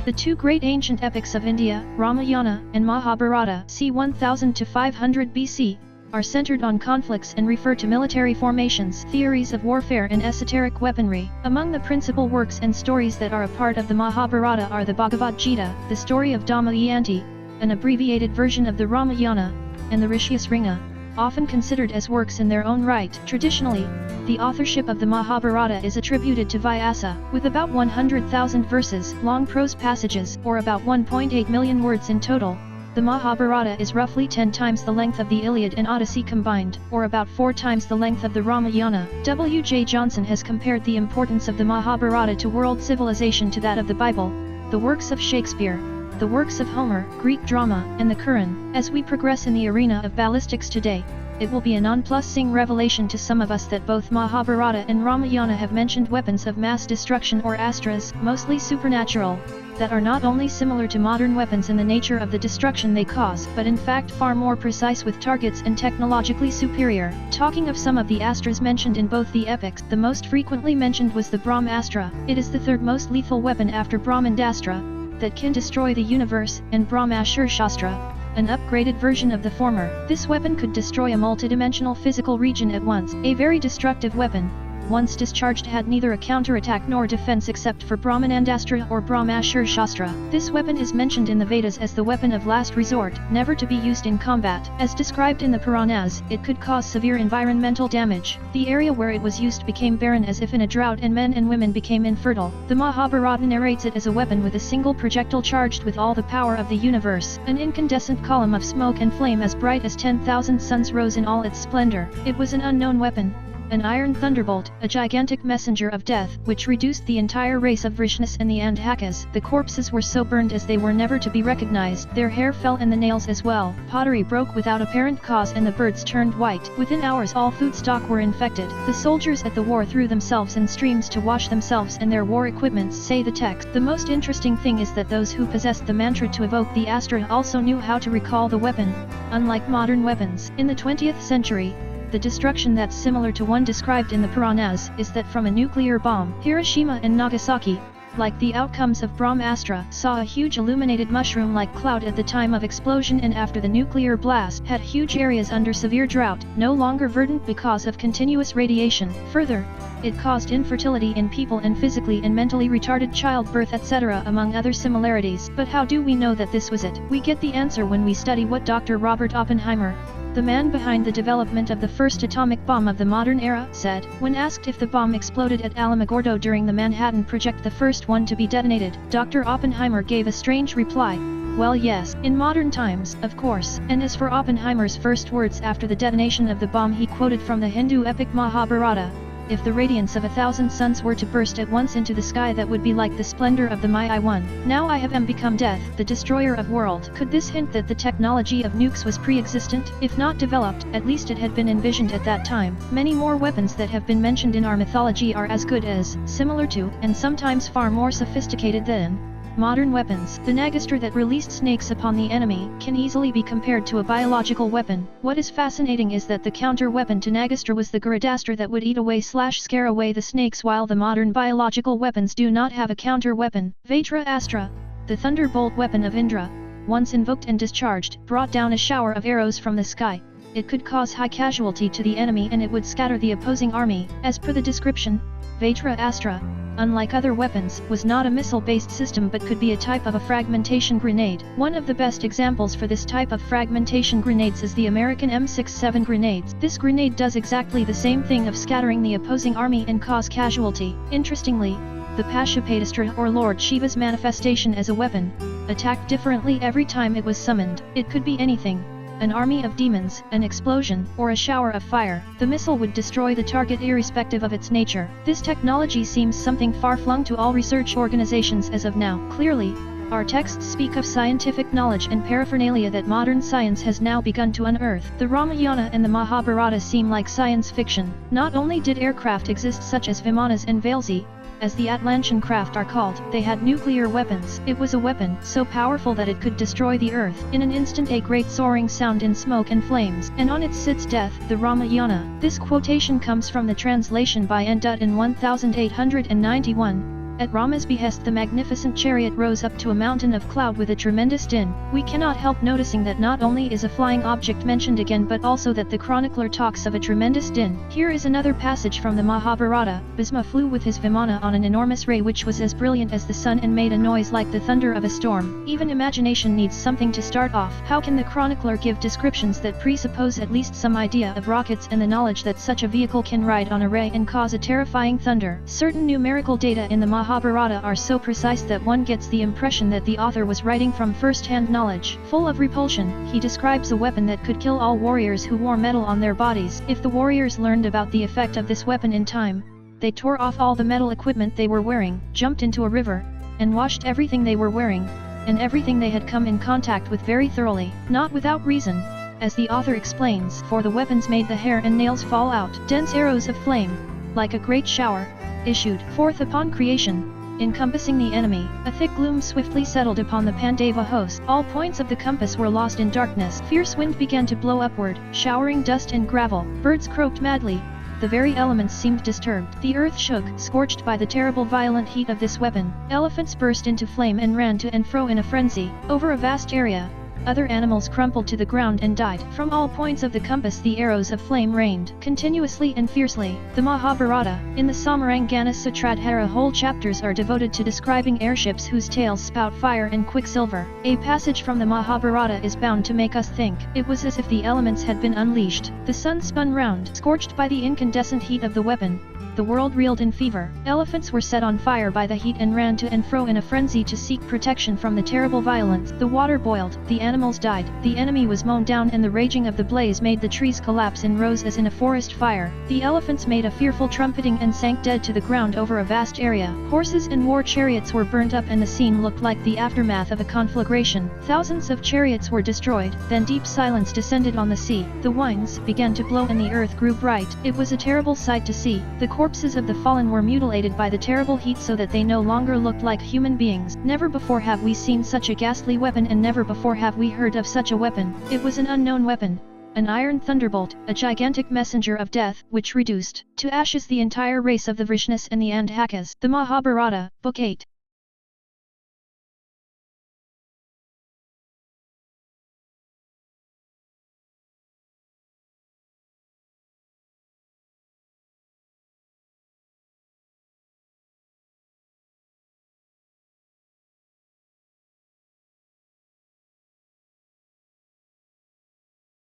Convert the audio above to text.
The two great ancient epics of India, Ramayana and Mahabharata, c. 1000 to 500 BC, are centered on conflicts and refer to military formations, theories of warfare and esoteric weaponry. Among the principal works and stories that are a part of the Mahabharata are the Bhagavad Gita, the story of Damayanti, an abbreviated version of the Ramayana, and the Rishyasringa, often considered as works in their own right. Traditionally, the authorship of the Mahabharata is attributed to Vyasa, with about 100,000 verses, long prose passages, or about 1.8 million words in total. The Mahabharata is roughly 10 times the length of the Iliad and Odyssey combined, or about 4 times the length of the Ramayana. W. J. Johnson has compared the importance of the Mahabharata to world civilization to that of the Bible, the works of Shakespeare, the works of Homer, Greek drama, and the Quran. As we progress in the arena of ballistics today, it will be a nonplussing revelation to some of us that both Mahabharata and Ramayana have mentioned weapons of mass destruction or astras, mostly supernatural, that are not only similar to modern weapons in the nature of the destruction they cause, but in fact far more precise with targets and technologically superior. Talking of some of the astras mentioned in both the epics, the most frequently mentioned was the Brahmastra. It is the third most lethal weapon after Brahmandastra, that can destroy the universe, and Brahmashastra, an upgraded version of the former. This weapon could destroy a multidimensional physical region at once. A very destructive weapon, once discharged had neither a counterattack nor defense except for Brahmanandastra or Brahmashastra. This weapon is mentioned in the Vedas as the weapon of last resort, never to be used in combat. As described in the Puranas, it could cause severe environmental damage. The area where it was used became barren as if in a drought, and men and women became infertile. The Mahabharata narrates it as a weapon with a single projectile charged with all the power of the universe. An incandescent column of smoke and flame as bright as 10,000 suns rose in all its splendor. It was an unknown weapon, an iron thunderbolt, a gigantic messenger of death, which reduced the entire race of Vrishnis and the Andhakas. The corpses were so burned as they were never to be recognized. Their hair fell and the nails as well. Pottery broke without apparent cause and the birds turned white. Within hours all food stock were infected. The soldiers at the war threw themselves in streams to wash themselves and their war equipments, say the text. The most interesting thing is that those who possessed the mantra to evoke the astra also knew how to recall the weapon, unlike modern weapons. In the 20th century, the destruction that's similar to one described in the Puranas is that from a nuclear bomb. Hiroshima and Nagasaki, like the outcomes of Brahmastra, saw a huge illuminated mushroom-like cloud at the time of explosion, and after the nuclear blast had huge areas under severe drought, no longer verdant because of continuous radiation. Further, it caused infertility in people and physically and mentally retarded childbirth, etc., among other similarities. But how do we know that this was it? We get the answer when we study what Dr. Robert Oppenheimer, the man behind the development of the first atomic bomb of the modern era, said. When asked if the bomb exploded at Alamogordo during the Manhattan Project, the first one to be detonated, Dr. Oppenheimer gave a strange reply. Well, yes, in modern times, of course. And as for Oppenheimer's first words after the detonation of the bomb, he quoted from the Hindu epic Mahabharata: if the radiance of 1,000 suns were to burst at once into the sky, that would be like the splendor of the Maya One. Now I have become death, the destroyer of world. Could this hint that the technology of nukes was pre-existent? If not developed, at least it had been envisioned at that time. Many more weapons that have been mentioned in our mythology are as good as, similar to, and sometimes far more sophisticated than modern weapons. The Nagastra that released snakes upon the enemy can easily be compared to a biological weapon. What is fascinating is that the counter-weapon to Nagastra was the Garudastra that would eat away / scare away the snakes, while the modern biological weapons do not have a counter-weapon. Vajra Astra, the thunderbolt weapon of Indra, once invoked and discharged, brought down a shower of arrows from the sky. It could cause high casualty to the enemy and it would scatter the opposing army. As per the description, Vajra Astra, unlike other weapons, was not a missile-based system but could be a type of a fragmentation grenade. One of the best examples for this type of fragmentation grenades is the American M67 grenades. This grenade does exactly the same thing of scattering the opposing army and cause casualty. Interestingly, the Pashupadastra or Lord Shiva's manifestation as a weapon attacked differently every time it was summoned. It could be anything: an army of demons, an explosion, or a shower of fire. The missile would destroy the target irrespective of its nature. This technology seems something far-flung to all research organizations as of now. Clearly, our texts speak of scientific knowledge and paraphernalia that modern science has now begun to unearth. The Ramayana and the Mahabharata seem like science fiction. Not only did aircraft exist such as Vimanas and Velzi, as the Atlantean craft are called, they had nuclear weapons. It was a weapon so powerful that it could destroy the earth in an instant, a great soaring sound in smoke and flames, and on it sits death, the Ramayana. This quotation comes from the translation by N. Dutt in 1891. At Rama's behest the magnificent chariot rose up to a mountain of cloud with a tremendous din. We cannot help noticing that not only is a flying object mentioned again but also that the chronicler talks of a tremendous din. Here is another passage from the Mahabharata. Bhisma flew with his Vimana on an enormous ray which was as brilliant as the sun and made a noise like the thunder of a storm. Even imagination needs something to start off. How can the chronicler give descriptions that presuppose at least some idea of rockets and the knowledge that such a vehicle can ride on a ray and cause a terrifying thunder? Certain numerical data in the Mahabharata are so precise that one gets the impression that the author was writing from first-hand knowledge. Full of repulsion, he describes a weapon that could kill all warriors who wore metal on their bodies. If the warriors learned about the effect of this weapon in time, they tore off all the metal equipment they were wearing, jumped into a river, and washed everything they were wearing, and everything they had come in contact with very thoroughly. Not without reason, as the author explains, for the weapons made the hair and nails fall out. Dense arrows of flame, like a great shower, issued forth upon creation, encompassing the enemy. A thick gloom swiftly settled upon the Pandava host. All points of the compass were lost in darkness. Fierce wind began to blow upward, showering dust and gravel. Birds croaked madly. The very elements seemed disturbed. The earth shook, scorched by the terrible violent heat of this weapon. Elephants burst into flame and ran to and fro in a frenzy. Over a vast area, other animals crumpled to the ground and died. From all points of the compass the arrows of flame rained, continuously and fiercely. The Mahabharata. In the Samarangana Sutradhara whole chapters are devoted to describing airships whose tails spout fire and quicksilver. A passage from the Mahabharata is bound to make us think. It was as if the elements had been unleashed. The sun spun round, scorched by the incandescent heat of the weapon. The world reeled in fever. Elephants were set on fire by the heat and ran to and fro in a frenzy to seek protection from the terrible violence. The water boiled, the animals died, the enemy was mown down and the raging of the blaze made the trees collapse in rows as in a forest fire. The elephants made a fearful trumpeting and sank dead to the ground over a vast area. Horses and war chariots were burnt up and the scene looked like the aftermath of a conflagration. Thousands of chariots were destroyed, then deep silence descended on the sea. The winds began to blow and the earth grew bright. It was a terrible sight to see. The corpses of the fallen were mutilated by the terrible heat so that they no longer looked like human beings. Never before have we seen such a ghastly weapon and never before have we heard of such a weapon. It was an unknown weapon, an iron thunderbolt, a gigantic messenger of death, which reduced to ashes the entire race of the Vrishnis and the Andhakas. The Mahabharata, Book 8.